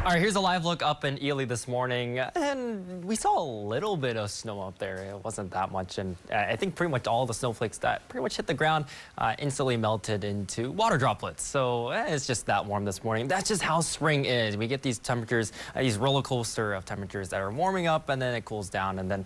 All right, here's a live look up in Ely this morning, and we saw a little bit of snow up there. It wasn't that much, and I think pretty much all the snowflakes that pretty much hit the ground instantly melted into water droplets. So it's just that warm this morning. That's just how spring is. We get these temperatures, these roller coaster of temperatures that are warming up, and then it cools down, and then,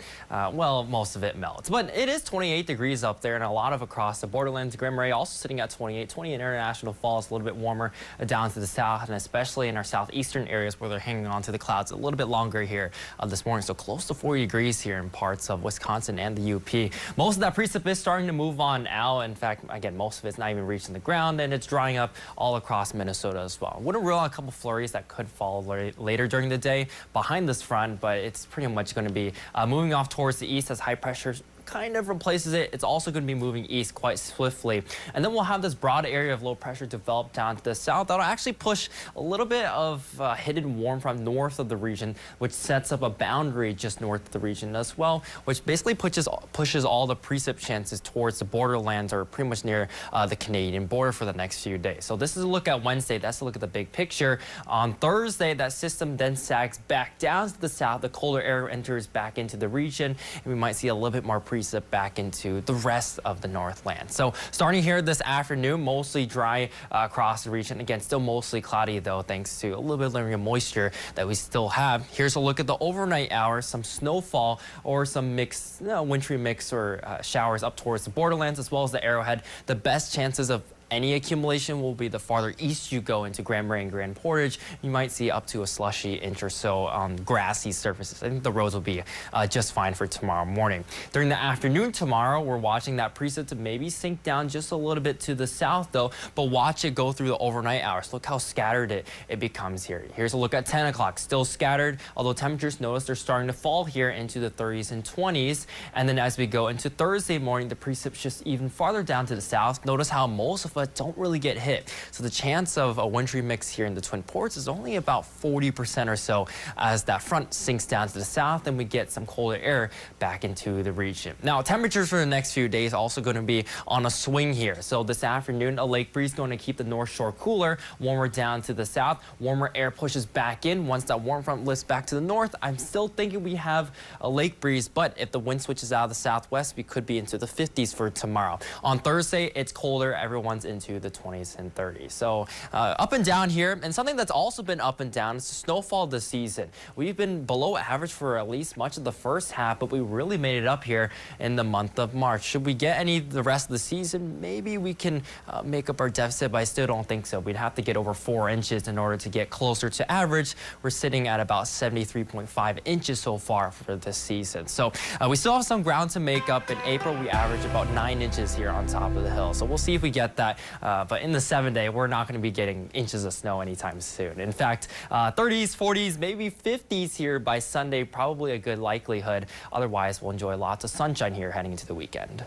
well, most of it melts. But it is 28 degrees up there, and a lot of across the borderlands. Grand Marais also sitting at 28. 20 in International Falls, a little bit warmer down to the south, and especially in our southeastern areas where they're hanging on to the clouds a little bit longer here this morning. So close to 40 degrees here in parts of Wisconsin and the UP. Most of that precip is starting to move on out. In fact, again, most of it's not even reaching the ground, and it's drying up all across Minnesota as well. Wouldn't rule out a couple flurries that could fall later during the day behind this front, but it's pretty much going to be moving off towards the east as high pressure kind of replaces it. It's also going to be moving east quite swiftly. And then we'll have this broad area of low pressure develop down to the south. That'll actually push a little bit of hidden warm front north of the region, which sets up a boundary just north of the region as well, which basically pushes all the precip chances towards the borderlands or pretty much near the Canadian border for the next few days. So this is a look at Wednesday. That's a look at the big picture. On Thursday, that system then sags back down to the south. The colder air enters back into the region, and we might see a little bit more precip back into the rest of the Northland. So starting here this afternoon, mostly dry across the region. Again, still mostly cloudy though, thanks to a little bit of lingering moisture that we still have. Here's a look at the overnight hours, some snowfall or some mixed, wintry mix or showers up towards the borderlands as well as the Arrowhead. The best chances of any accumulation will be the farther east you go into Grand Marais and Grand Portage. You might see up to a slushy inch or so on grassy surfaces. I think the roads will be just fine for tomorrow morning. During the afternoon tomorrow, we're watching that precip to maybe sink down just a little bit to the south though, but watch it go through the overnight hours. Look how scattered it becomes here. Here's a look at 10 o'clock, still scattered, although temperatures notice they're starting to fall here into the 30s and 20s. And then as we go into Thursday morning, the precip's just even farther down to the south. Notice how most of but don't really get hit. So the chance of a wintry mix here in the Twin Ports is only about 40% or so as that front sinks down to the south and we get some colder air back into the region. Now, temperatures for the next few days also going to be on a swing here. So this afternoon, a lake breeze going to keep the North Shore cooler, warmer down to the south. Warmer air pushes back in. Once that warm front lifts back to the north, I'm still thinking we have a lake breeze, but if the wind switches out of the southwest, we could be into the 50s for tomorrow. On Thursday, it's colder. Everyone's into the 20s and 30s. So up and down here, and something that's also been up and down is the snowfall this season. We've been below average for at least much of the first half, but we really made it up here in the month of March. Should we get any the rest of the season, maybe we can make up our deficit, but I still don't think so. We'd have to get over 4 inches in order to get closer to average. We're sitting at about 73.5 inches so far for this season. So we still have some ground to make up. In April, we averaged about 9 inches here on top of the hill. So we'll see if we get that. But in the 7-day, we're not going to be getting inches of snow anytime soon. In fact, 30s, 40s, maybe 50s here by Sunday, probably a good likelihood. Otherwise, we'll enjoy lots of sunshine here heading into the weekend.